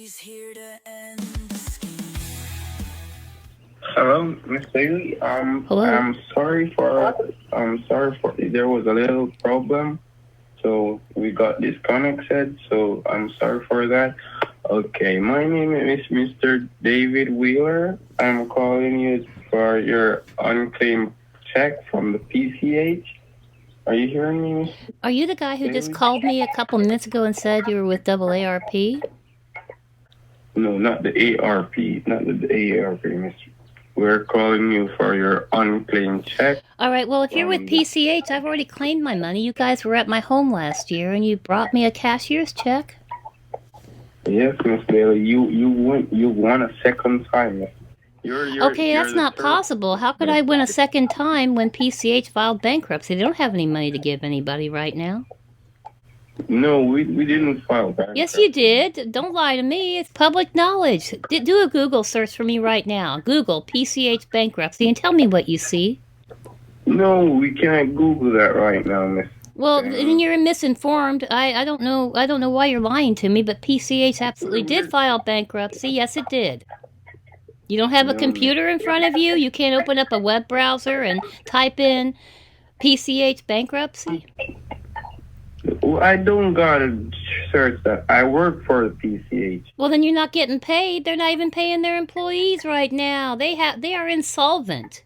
She's here to end the scheme. Hello, Miss Bailey. Hello. I'm sorry for there was a little problem, so we got disconnected. So I'm sorry for that. Okay, my name is Mr. David Wheeler. I'm calling you for your unclaimed check from the PCH. Are you hearing me, Miss Are you the guy who just Bailey? called me a couple minutes ago and said you were with AARP? No, not the ARP, not the ARP, Miss. We're calling you for your unclaimed check All right, well, if you're with from the. PCH, I've already claimed my money. You guys were at my home last year and you brought me a cashier's check. Yes, Miss Bailey, you won a second time. Miss. Okay, You're that's the not third. possible. How could I win a second time when PCH filed bankruptcy? They don't have any money to give anybody right now. No, we didn't file Yes, you bankruptcy. did. Don't lie to me. It's public knowledge. Do a Google search for me right now. Google PCH bankruptcy and tell me what you see. No, we can't Google that right now, Miss Well, then Bailey. you're misinformed. I don't know. I don't know why you're lying to me, but PCH absolutely did file bankruptcy. Yes, it did. You don't have a No, Miss. computer in front of you. You can't open up a web browser and type in PCH bankruptcy. Well, I don't gotta search that. I work for the PCH. Well, then you're not getting paid. They're not even paying their employees right now. They are insolvent.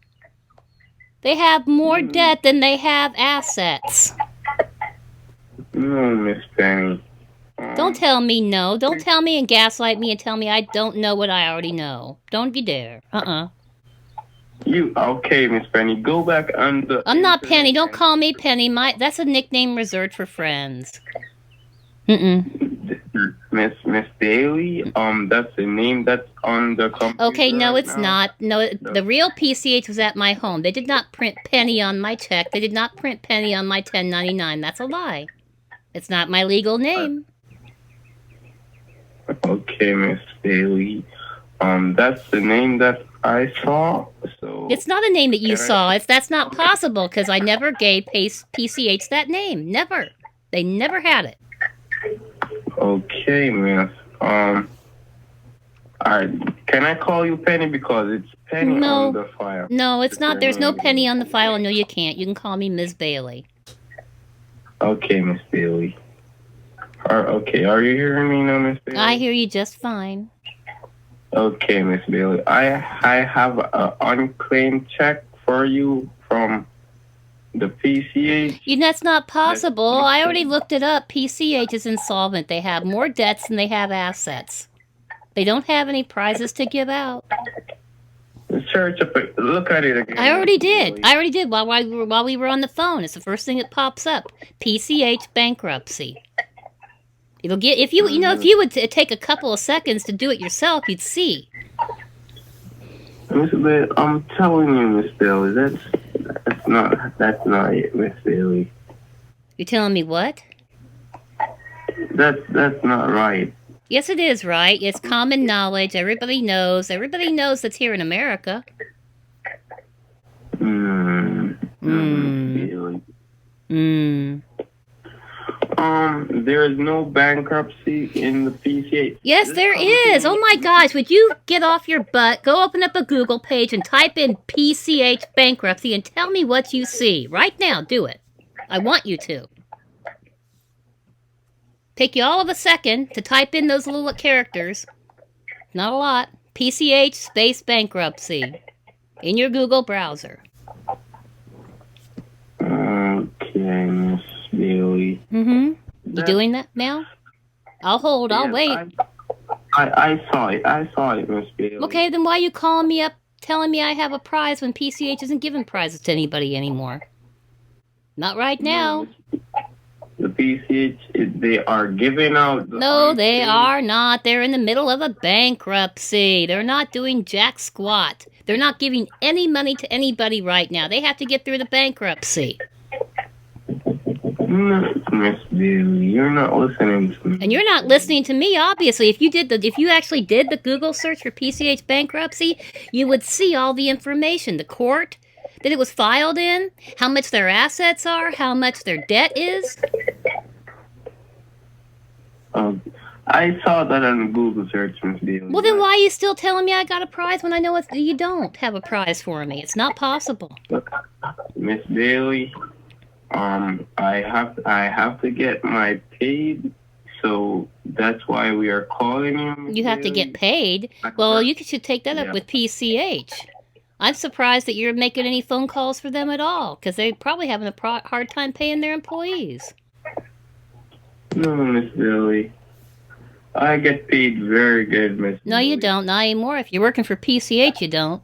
They have more debt than they have assets. No, Miss Penny. Don't tell me no. Don't tell me and gaslight me and tell me I don't know what I already know. Don't you dare. You okay, Miss Penny? Go back on the I'm not Penny. internet Don't call me Penny. That's a nickname reserved for friends. Miss Bailey. That's the name that's on the computer. Okay, no, right it's now. not. No, the real PCH was at my home. They did not print Penny on my check. They did not print Penny on my 1099. That's a lie. It's not my legal name. Okay, Miss Bailey. That's the name that I saw. So It's not a name that you Can I- saw. That's not possible because I never gave PCH that name. Never. They never had it. okay, Miss. Alright. Can I call you Penny because it's Penny No. on the file? No, it's not. There's no Penny on the file. No, you can't. You can call me Ms. Bailey. Okay, Miss Bailey. Okay, are you hearing me now, Miss Bailey? I hear you just fine. Okay, Miss Bailey. I have an unclaimed check for you from the PCH. That's not possible. I already looked it up. PCH is insolvent. They have more debts than they have assets. They don't have any prizes to give out. Search up it. Look at it again. I already Miss did. Bailey. I already did while we were on the phone. It's the first thing that pops up. PCH bankruptcy. It'll get if you would take a couple of seconds to do it yourself, you'd see. Miss Bailey, I'm telling you, Miss Bailey, that's not it, Miss Bailey. You're telling me what? That's not right. Yes, it is right. It's common knowledge. Everybody knows. Everybody knows that's here in America. Miss Bailey. There is no bankruptcy in the PCH. Yes, there is. Oh my gosh, would you get off your butt, go open up a Google page and type in PCH bankruptcy and tell me what you see. Right now, do it. I want you to. Take you all of a second to type in those little characters. Not a lot. PCH space bankruptcy in your Google browser. Okay, Miss Bailey. You doing that now? I'll hold. I'll wait. I saw it, Miss Bailey. Okay, then why are you calling me up telling me I have a prize when PCH isn't giving prizes to anybody anymore? Not right now. The PCH, they are giving out. No, they are not. They're in the middle of a bankruptcy. They're not doing jack squat. They're not giving any money to anybody right now. They have to get through the bankruptcy. Miss Bailey, you're not listening to me. And you're not listening to me, obviously. If you actually did the Google search for PCH bankruptcy, you would see all the information. The court that it was filed in, how much their assets are, how much their debt is. Um, I saw that on Google search, Miss Bailey. Well, then why are you still telling me I got a prize when I know you don't have a prize for me? It's not possible. Look, Miss Bailey, I have to get my paid, so that's why we are calling you. Miss You have to Bailey. get paid. Well, you should take that up with PCH. I'm surprised that you're making any phone calls for them at all, because they're probably having a hard time paying their employees. No, Miss Bailey. I get paid very good, Miss. No, you don't. Not anymore. If you're working for PCH, you don't.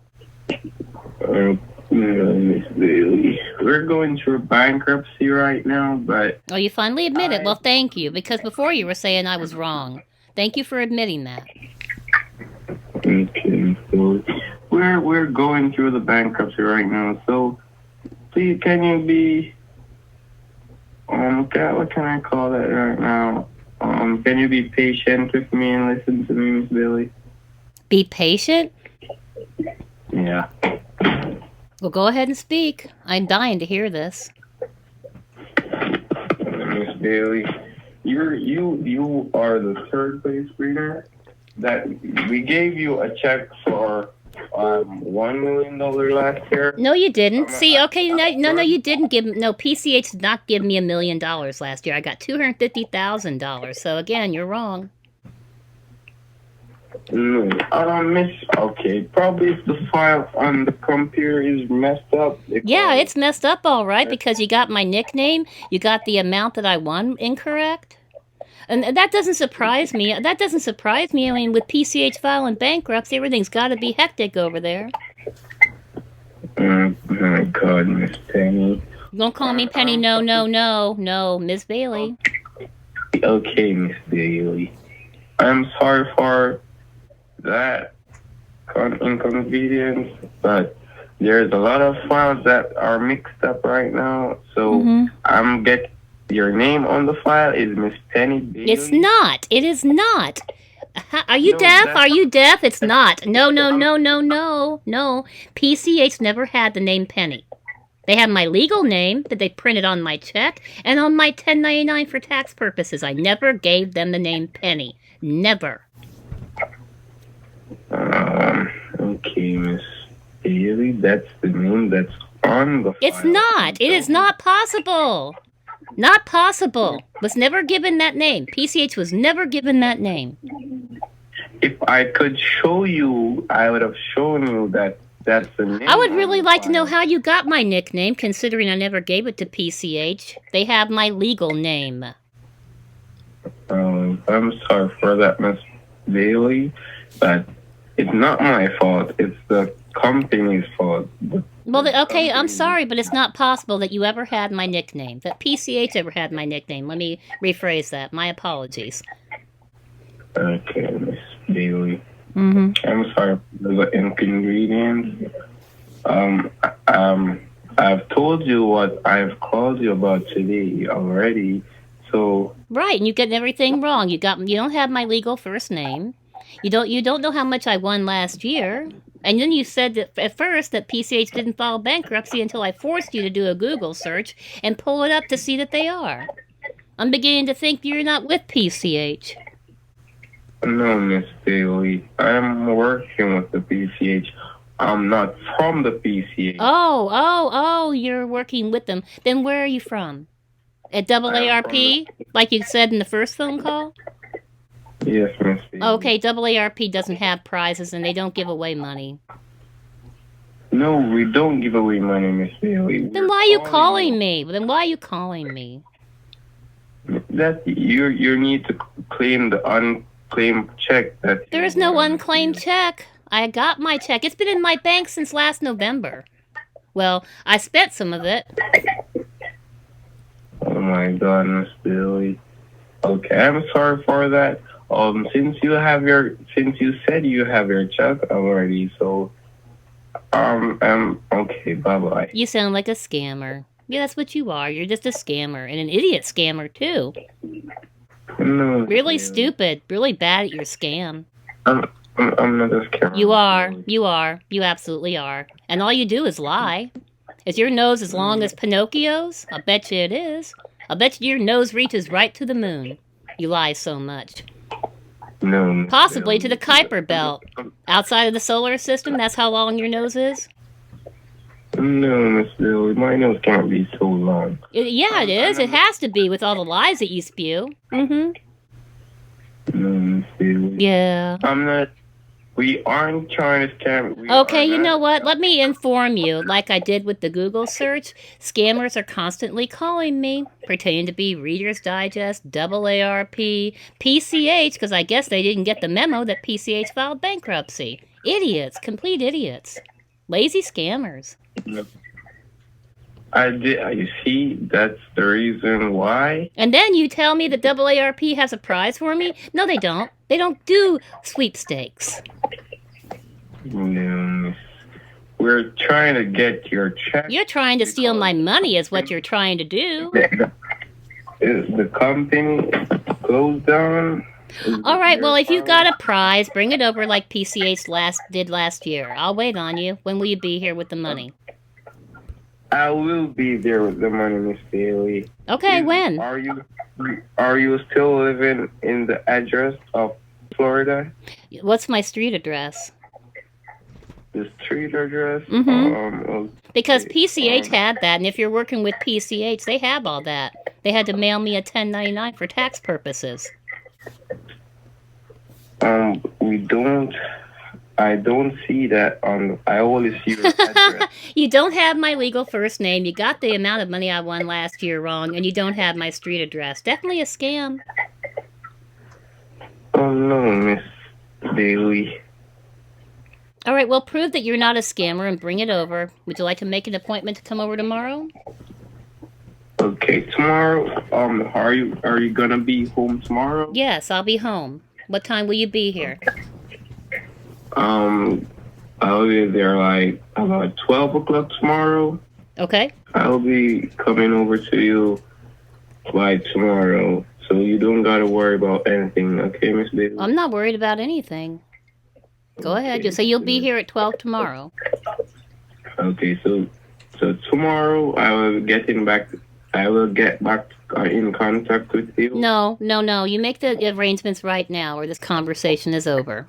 Miss Bailey, we're going through bankruptcy right now, but Oh, you finally admit it. Well, thank you, because before you were saying I was wrong. Thank you for admitting that. okay, Miss Bailey, we're going through the bankruptcy right now. So, please, can you be God, what can I call that right now? Can you be patient with me and listen to me, Miss Bailey? Be patient? Yeah. Well, go ahead and speak. I'm dying to hear this. Miss Bailey, you are the third place winner. That we gave you a check for $1 million last year. No, you didn't. See, okay, no, you didn't give. No, PCH did not give me $1 million last year. I got $250,000. So again, you're wrong. No, Miss. Okay, probably if the file on the computer is messed up. Yeah, it's messed up, all right, because you got my nickname, you got the amount that I won incorrect. And that doesn't surprise me. That doesn't surprise me. I mean, with PCH filing bankruptcy, everything's got to be hectic over there. Oh my God, Miss Penny. Don't call me Penny. No, Miss Bailey. Okay, Miss Bailey. I'm sorry for that inconvenience, but there's a lot of files that are mixed up right now. So I'm getting your name on the file is Miss Penny Bailey. It's not. It is not. Are you deaf? Are you deaf? It's not. No. PCH never had the name Penny. They have my legal name that they printed on my check and on my 1099 for tax purposes. I never gave them the name Penny. Never. Okay, Miss Bailey, that's the name that's on the file. It's not. It is not possible. Not possible. Was never given that name. PCH was never given that name. If I could show you, I would have shown you that that's the name. I would really like to know how you got my nickname, considering I never gave it to PCH. They have my legal name. I'm sorry for that, Miss Bailey, but it's not my fault. It's the company's fault. Well, okay, I'm sorry, but it's not possible that you ever had my nickname, that PCH ever had my nickname. Let me rephrase that. My apologies. Okay, Miss Bailey. I'm sorry for the inconvenience. I've told you what I've called you about today already, so... Right, and you're getting everything wrong. You don't have my legal first name. You don't know how much I won last year. And then you said that at first that PCH didn't file bankruptcy until I forced you to do a Google search and pull it up to see that they are. I'm beginning to think you're not with PCH. No, Miss Bailey. I'm working with the PCH. I'm not from the PCH. Oh, you're working with them. Then where are you from? At AARP? Like you said in the first phone call? Yes, Miss Bailey. Okay, AARP doesn't have prizes and they don't give away money. No, we don't give away money, Miss Bailey. Then why are you calling me? Then why are you calling me? That you need to claim the unclaimed check. That there is no unclaimed check. I got my check. It's been in my bank since last November. Well, I spent some of it. Oh my God, Miss Bailey. Okay, I'm sorry for that. Since you said you have your check already, so okay, bye-bye. You sound like a scammer. Yeah, that's what you are. You're just a scammer and an idiot scammer too. No, really stupid. Really bad at your scam. I'm not a scammer. You are. You are. You absolutely are. And all you do is lie. Is your nose as long as Pinocchio's? I bet you it is. I bet you your nose reaches right to the moon. You lie so much. No, Miss Possibly to the Bailey. Kuiper Belt. Outside of the solar system, that's how long your nose is? No, Miss Bailey, my nose can't be so long. Yeah, it is. It has to be with all the lies that you spew. Mm-hmm. No, Miss Bailey. Yeah. I'm not. We aren't trying to scam. Okay, you know what? Let me inform you, like I did with the Google search, scammers are constantly calling me, pretending to be Reader's Digest, AARP, PCH, because I guess they didn't get the memo that PCH filed bankruptcy. Idiots, complete idiots. Lazy scammers. I did. You see, that's the reason why. And then you tell me that AARP has a prize for me? No, they don't. They don't do sweepstakes. No, we're trying to get your check. You're trying to steal my money is what you're trying to do. The company closed down. All right, well, if you've got a prize, bring it over like PCH did last year. I'll wait on you. When will you be here with the money? I will be there with the money, Miss Bailey. Okay, when? Are you still living in the address of Florida? What's my street address? The street address? Mm-hmm. Because PCH had that, and if you're working with PCH, they have all that. They had to mail me a 1099 for tax purposes. We don't. I don't see that on. I only see your address. You don't have my legal first name. You got the amount of money I won last year wrong, and you don't have my street address. Definitely a scam. Oh no, Miss Bailey. All right, well, prove that you're not a scammer and bring it over. Would you like to make an appointment to come over tomorrow? Okay, tomorrow. Are you gonna be home tomorrow? Yes, I'll be home. What time will you be here? I'll be there like about 12 o'clock tomorrow. Okay. I'll be coming over to you by tomorrow, so you don't gotta worry about anything. Okay, Miss Bailey? I'm not worried about anything. Go ahead. So you'll be here at 12 tomorrow. Okay, so tomorrow I will get back in contact with you. No. You make the arrangements right now or this conversation is over.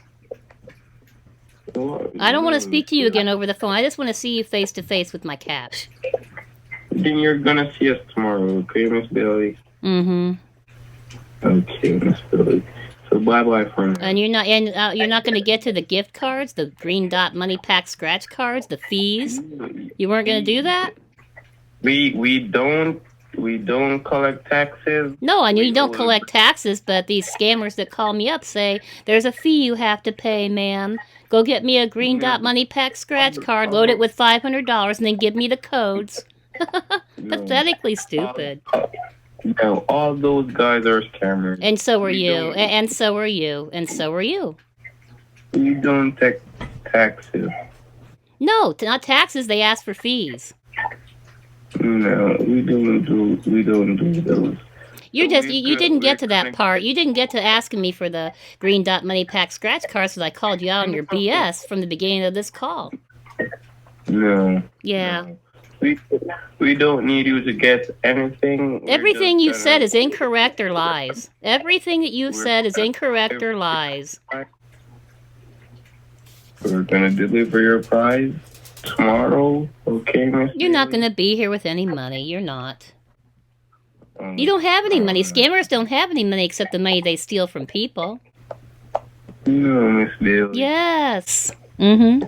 I don't want to speak to you again over the phone. I just want to see you face to face with my cash. Then you're gonna see us tomorrow, okay, Miss Bailey? Mm-hmm. Okay, Miss Bailey. So bye-bye for now. And you're not going to get to the gift cards, the Green Dot Money Pack scratch cards, the fees. You weren't going to do that. We don't collect taxes. No, I know you don't collect taxes, but these scammers that call me up say there's a fee you have to pay, ma'am. Go get me a Green Dot Money Pack scratch card, load it with $500, and then give me the codes. Pathetically stupid. No, all those guys are scammers. And so are you. And so are you. And so are you. We don't take taxes. No, not taxes. They ask for fees. No, we don't do those. You didn't get to that part. You didn't get to asking me for the Green Dot Money Pack scratch cards because I called you out on your BS from the beginning of this call. No. Yeah. No. We don't need you to get anything. Everything you said is incorrect or lies. Everything that you've said is incorrect or lies. We're gonna deliver your prize tomorrow, okay, Miss? You're not gonna be here with any money. You're not. You don't have any money. Scammers don't have any money except the money they steal from people. No, Miss Bailey. Yes. Mm-hmm.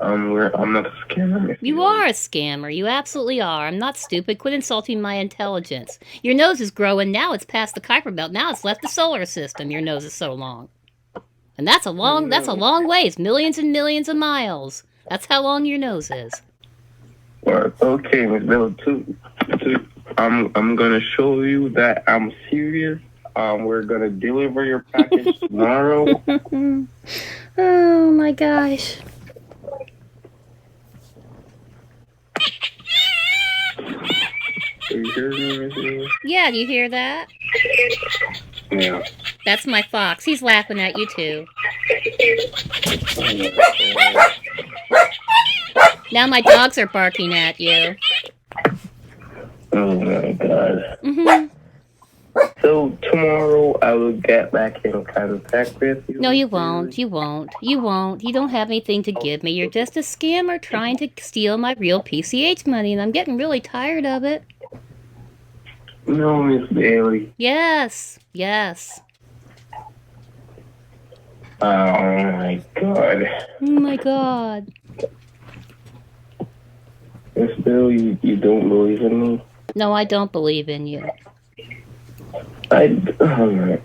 I'm not a scammer, Miss You Bailey. are a scammer. You absolutely are. I'm not stupid. Quit insulting my intelligence. Your nose is growing. Now it's past the Kuiper Belt. Now it's left the solar system. Your nose is so long. And that's a long ways. Millions and millions of miles. That's how long your nose is. Well, okay, Miss Bailey. I'm gonna show you that I'm serious. We're gonna deliver your package tomorrow. Oh my gosh. Do you hear me, Miss Bailey? Yeah, do you hear that? Yeah. That's my fox. He's laughing at you too. Now my dogs are barking at you. Oh my God. Mm-hmm. So So tomorrow I will get back in contact with you. No, you won't. You won't. You won't. You don't have anything to give me. You're just a scammer trying to steal my real PCH money, and I'm getting really tired of it. No, Miss Bailey. Yes. Yes. Oh my God. Oh my God. Miss Bailey, you don't believe in me? No, I don't believe in you. Alright.